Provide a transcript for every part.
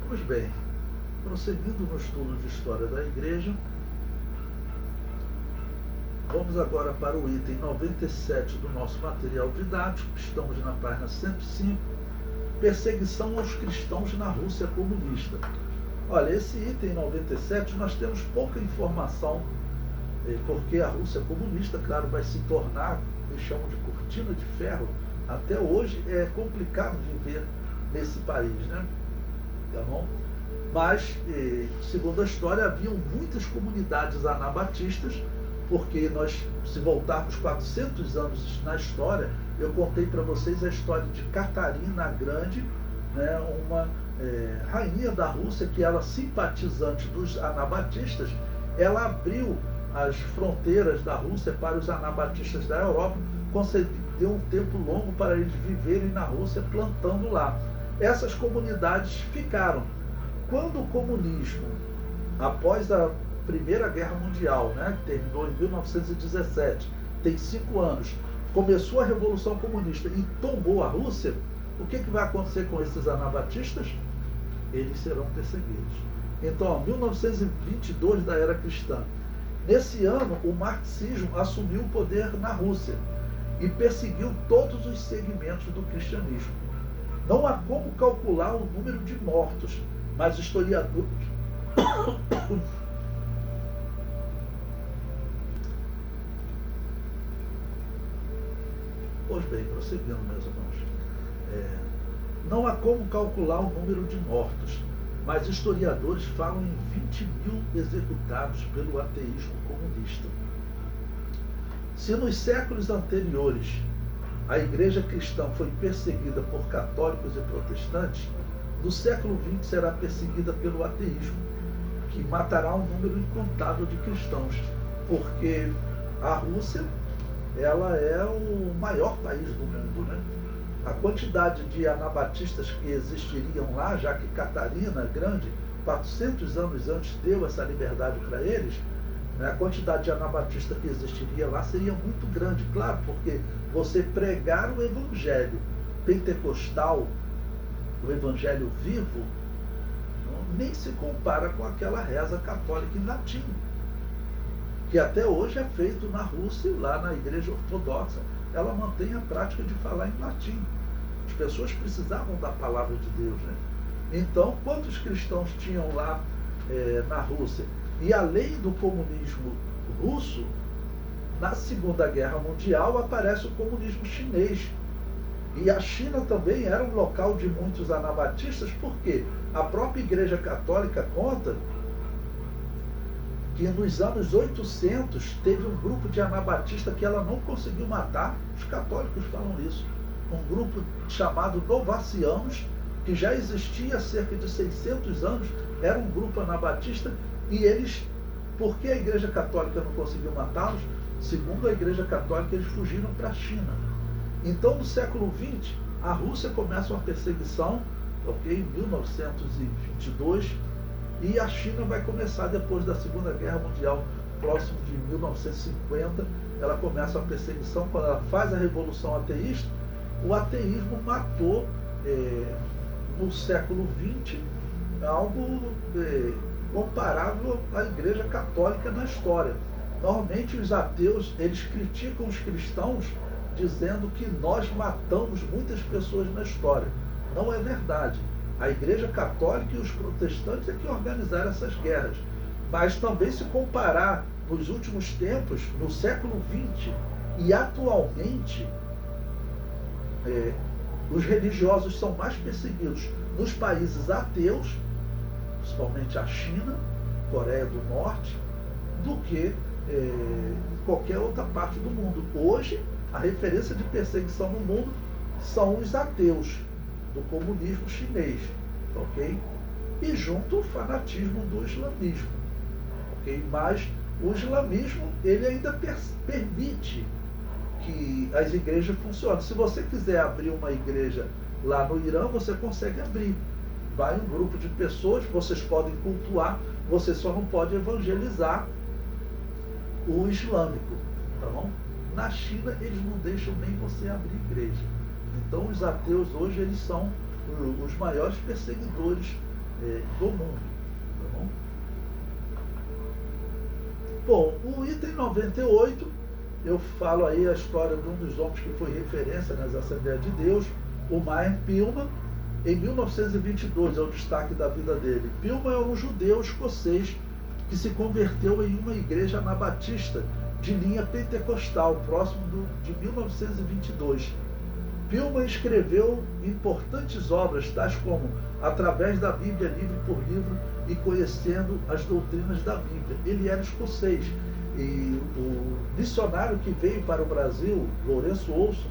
Pois bem, prosseguindo no estudo de História da Igreja, vamos agora para o item 97 do nosso material didático. Estamos na página 105, perseguição aos cristãos na Rússia comunista. Olha, esse item 97 nós temos pouca informação, porque a Rússia comunista, claro, vai se tornar, eles chamam de cortina de ferro. Até hoje é complicado viver nesse país, né? Tá bom? Mas, segundo a história, haviam muitas comunidades anabatistas, porque nós, se voltarmos 400 anos na história, eu contei para vocês a história de Catarina a Grande, né, uma rainha da Rússia, que ela, simpatizante dos anabatistas, ela abriu as fronteiras da Rússia para os anabatistas da Europa, concedeu um tempo longo para eles viverem na Rússia, plantando lá. Essas comunidades ficaram. Quando o comunismo, após a Primeira Guerra Mundial, né, que terminou em 1917, tem 5 anos, começou a Revolução Comunista e tombou a Rússia, o que vai acontecer com esses anabatistas? Eles serão perseguidos. Então, 1922 da era cristã. Nesse ano, o marxismo assumiu o poder na Rússia e perseguiu todos os segmentos do cristianismo. Não há como calcular o número de mortos, mas historiadores Pois bem, prosseguindo, meus irmãos, não há como calcular o número de mortos, mas historiadores falam em 20.000 executados pelo ateísmo comunista. Se nos séculos anteriores a igreja cristã foi perseguida por católicos e protestantes, no século XX será perseguida pelo ateísmo, que matará um número incontável de cristãos, porque a Rússia, ela é o maior país do mundo, né? A quantidade de anabatistas que existiriam lá, já que Catarina Grande, 400 anos antes, deu essa liberdade para eles, né? A quantidade de anabatista que existiria lá seria muito grande, claro, porque você pregar o evangelho pentecostal, o evangelho vivo, nem se compara com aquela reza católica em latim, que até hoje é feito na Rússia, lá na igreja ortodoxa. Ela mantém a prática de falar em latim. As pessoas precisavam da palavra de Deus, né? Então, quantos cristãos tinham lá na Rússia? E além do comunismo russo, na Segunda Guerra Mundial aparece o comunismo chinês. E a China também era um local de muitos anabatistas, porque a própria Igreja Católica conta que nos anos 800 teve um grupo de anabatista que ela não conseguiu matar. Os católicos falam isso. Um grupo chamado Novacianos, que já existia há cerca de 600 anos, era um grupo anabatista, e eles, porque a Igreja Católica não conseguiu matá-los, segundo a Igreja Católica, eles fugiram para a China. Então, no século XX, a Rússia começa uma perseguição, em 1922, e a China vai começar depois da Segunda Guerra Mundial, próximo de 1950, ela começa a perseguição. Quando ela faz a Revolução Ateísta, o ateísmo matou, no século XX, algo comparável à Igreja Católica na história. Normalmente os ateus, eles criticam os cristãos dizendo que nós matamos muitas pessoas na história. Não é verdade. A Igreja Católica e os protestantes é que organizaram essas guerras. Mas também, se comparar nos últimos tempos, no século XX e atualmente, os religiosos são mais perseguidos nos países ateus, principalmente a China, Coreia do Norte, do que em qualquer outra parte do mundo. Hoje, a referência de perseguição no mundo são os ateus do comunismo chinês, ok? E junto o fanatismo do islamismo, ok? Mas o islamismo, ele ainda permite que as igrejas funcionem. Se você quiser abrir uma igreja lá no Irã, você consegue abrir. Vai um grupo de pessoas, vocês podem cultuar, você só não pode evangelizar o islâmico, tá bom? Na China, eles não deixam nem você abrir igreja. Então, os ateus hoje, eles são os maiores perseguidores do mundo. Tá bom? Bom, o item 98, eu falo aí a história de um dos homens que foi referência nas Assembleias de Deus, o Meyer Pillman. Em 1922 é o destaque da vida dele. Pillman é um judeu escocês que se converteu em uma igreja anabatista de linha pentecostal, próximo de 1922. Pillman escreveu importantes obras, tais como Através da Bíblia, livro por livro, e Conhecendo as Doutrinas da Bíblia. Ele era escocês. E o missionário que veio para o Brasil, Lourenço Olson,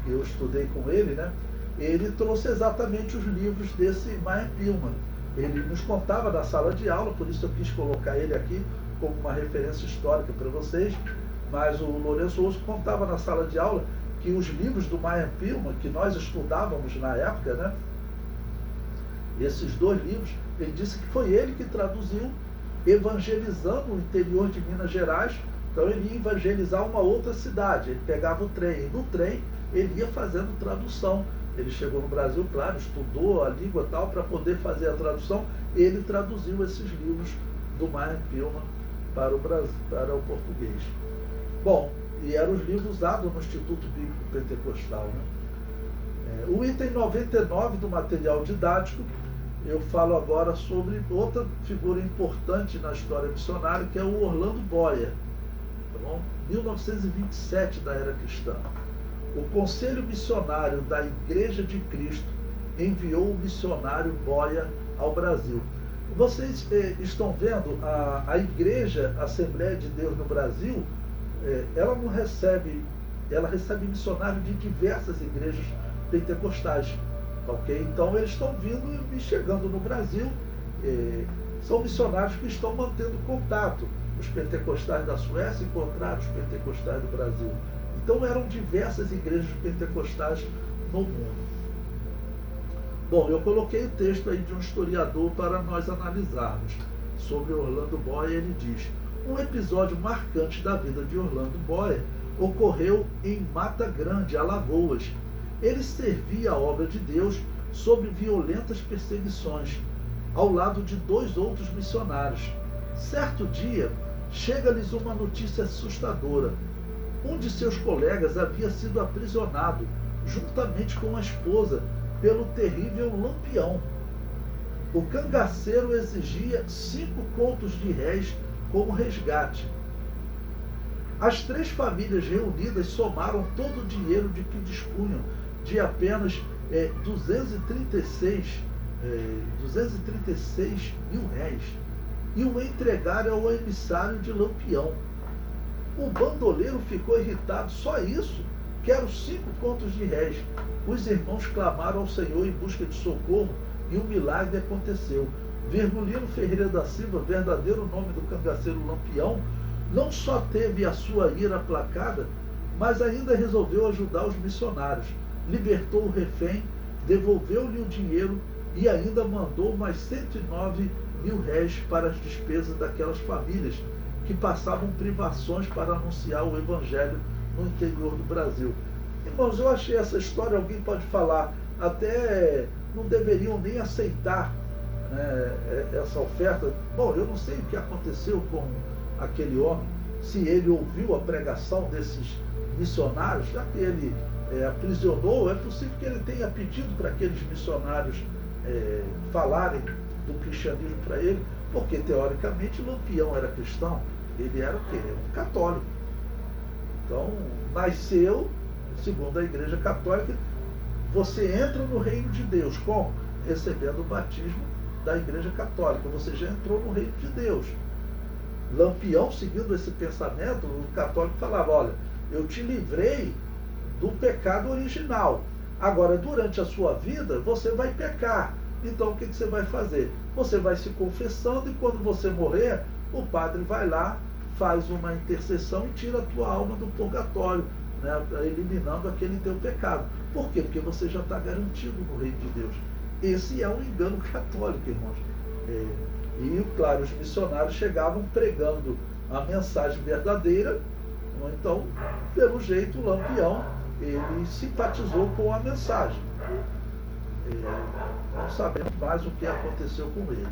que eu estudei com ele, né? Ele trouxe exatamente os livros desse Meyer Pillman. Ele nos contava na sala de aula, por isso eu quis colocar ele aqui como uma referência histórica para vocês, mas o Lourenço Olson contava na sala de aula que os livros do Meyer Pillman, que nós estudávamos na época, né, esses dois livros, ele disse que foi ele que traduziu, evangelizando o interior de Minas Gerais. Então ele ia evangelizar uma outra cidade, ele pegava o trem, e no trem ele ia fazendo tradução. Ele chegou no Brasil, claro, estudou a língua tal para poder fazer a tradução. Ele traduziu esses livros do Meyer Pillman para o Brasil, para o português. Bom, e eram os livros usados no Instituto Bíblico Pentecostal, né? O item 99 do material didático, eu falo agora sobre outra figura importante na história missionária, que é o Orlando Boyer, tá bom? 1927 da era cristã. O Conselho Missionário da Igreja de Cristo enviou o missionário Boyer ao Brasil. Vocês estão vendo, a Igreja Assembleia de Deus no Brasil, ela não recebe, ela recebe missionários de diversas igrejas pentecostais. Ok? Então eles estão vindo e chegando no Brasil, são missionários que estão mantendo contato. Os pentecostais da Suécia encontraram os pentecostais do Brasil. Então eram diversas igrejas pentecostais no mundo. Bom, eu coloquei o texto aí de um historiador para nós analisarmos. Sobre Orlando Boyer, ele diz: um episódio marcante da vida de Orlando Boyer ocorreu em Mata Grande, Alagoas. Ele servia a obra de Deus sob violentas perseguições, ao lado de dois outros missionários. Certo dia, chega-lhes uma notícia assustadora. Um de seus colegas havia sido aprisionado, juntamente com a esposa, pelo terrível Lampião. O cangaceiro exigia 5 contos de réis como resgate. As 3 famílias reunidas somaram todo o dinheiro de que dispunham, de apenas 236 mil réis, e o entregaram ao emissário de Lampião. O bandoleiro ficou irritado. Só isso? Quero 5 contos de réis. Os irmãos clamaram ao Senhor em busca de socorro e o milagre aconteceu. Virgulino Ferreira da Silva, verdadeiro nome do cangaceiro Lampião, não só teve a sua ira aplacada, mas ainda resolveu ajudar os missionários. Libertou o refém, devolveu-lhe o dinheiro e ainda mandou mais 109 mil réis para as despesas daquelas famílias que passavam privações para anunciar o Evangelho no interior do Brasil. Irmãos, eu achei essa história, alguém pode falar, até não deveriam nem aceitar, né, essa oferta. Bom, eu não sei o que aconteceu com aquele homem, se ele ouviu a pregação desses missionários, já que ele aprisionou, é possível que ele tenha pedido para aqueles missionários falarem do cristianismo para ele, porque teoricamente Lampião era cristão, ele era o quê? Um católico. Então, nasceu, segundo a Igreja Católica, você entra no reino de Deus, como? Recebendo o batismo da Igreja Católica, você já entrou no reino de Deus. Lampião, seguindo esse pensamento, o católico falava: olha, eu te livrei do pecado original, agora durante a sua vida você vai pecar. Então o que você vai fazer? Você vai se confessando e quando você morrer, o padre vai lá, faz uma intercessão e tira a tua alma do purgatório, né, eliminando aquele teu pecado. Por quê? Porque você já está garantido no reino de Deus. Esse é um engano católico, irmãos. E, claro, os missionários chegavam pregando a mensagem verdadeira, então, pelo jeito, o Lampião, ele simpatizou com a mensagem. Não sabemos mais o que aconteceu com ele.